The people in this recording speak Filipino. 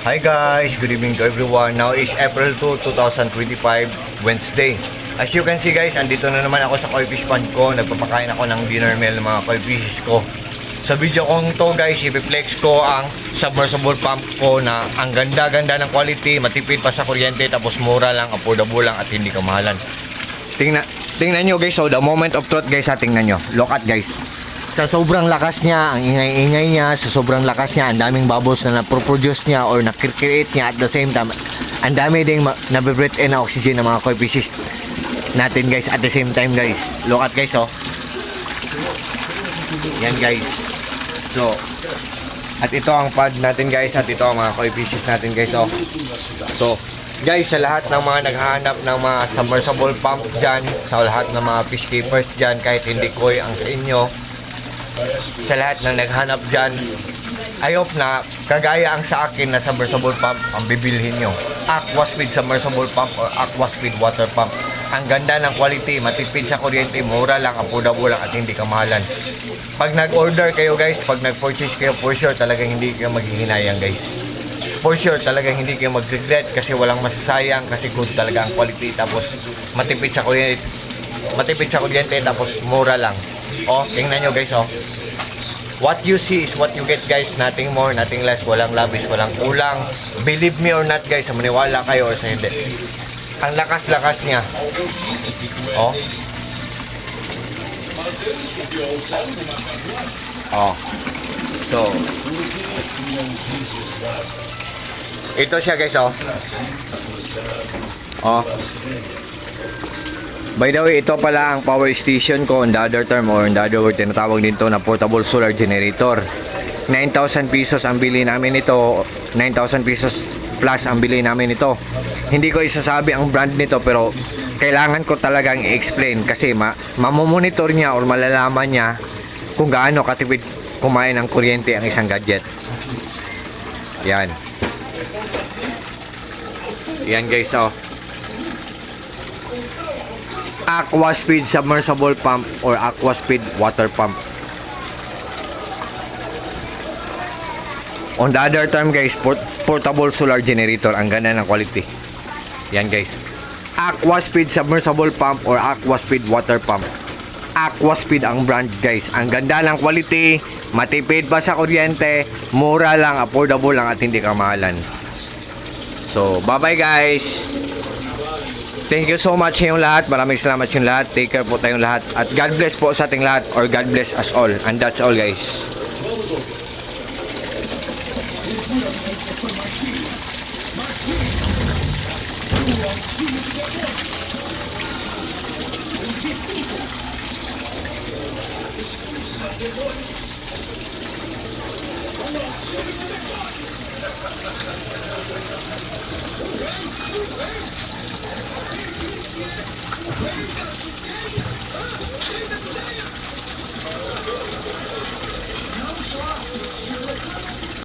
Hi guys, good evening to everyone. Now is April 2, 2025, Wednesday. As you can see guys, andito na naman ako sa koi fish pond ko. Nagpapakain ako ng dinner meal ng mga koi fishes ko. Sa video kong to guys, i-flex ko ang submersible pump ko na ang ganda-ganda ng quality, matipid pa sa kuryente, tapos mura lang, affordable lang at hindi kamahalan. Tingnan nyo guys, so the moment of truth guys, tingnan nyo. Look at guys. Sa sobrang lakas niya, ang ingay-ingay niya, sa sobrang lakas niya, ang daming bubbles na na-produce niya or na-create niya at the same time, ang dami ding na-breathe in na oxygen ng mga koi fishes natin guys at the same time guys. Look at guys, oh. Yan guys. So, at ito ang pad natin guys, at ito ang mga koi fishes natin guys, oh. So, guys, sa lahat ng mga naghahanap ng mga submersible pump dyan, sa lahat ng mga fish keepers dyan, kahit hindi koi ang sa inyo, sa lahat ng naghanap dyan, I hope na kagaya ang sa akin na submersible pump ang bibilhin nyo. Aquaspeed submersible pump or Aquaspeed water pump. Ang ganda ng quality, matipid sa kuryente, mura lang, affordable lang at hindi kamahalan. Pag nag-order kayo guys, pag nag-purchase kayo, for sure talagang hindi kayo maghihinayang guys. For sure talagang hindi kayo mag-regret kasi walang masasayang, kasi good talaga ang quality, tapos matipid sa kuryente, tapos mura lang. Oh, tingnan nyo guys, oh. What you see is what you get guys, nothing more, nothing less, walang labis, walang kulang. Believe me or not guys, maniwala kayo or sa hindi. Ang lakas-lakas niya. Oh. Oh. So, ito siya guys, oh. Oh. By the way, ito pala ang power station ko on the other term, or on the other word, tinatawag dito na portable solar generator. 9,000 pesos ang bili namin ito. 9,000 pesos plus ang bili namin ito. Hindi ko isasabi ang brand nito, pero kailangan ko talagang i-explain kasi mamomonitor niya or malalaman niya kung gaano katipid kumain ng kuryente ang isang gadget. Yan. Yan guys, oh. Aquaspeed submersible pump or Aquaspeed water pump. On the other term guys, portable solar generator. Ang ganda ng quality. Yan guys. Aquaspeed submersible pump or Aquaspeed water pump. Aquaspeed ang brand guys. Ang ganda ng quality, matipid pa sa kuryente, mura lang, affordable lang at hindi kamahalan. So, bye-bye guys. Thank you so much yung lahat. Maraming salamat yung lahat. Take care po tayong lahat. At God bless po sa ating lahat, or God bless us all. And that's all guys.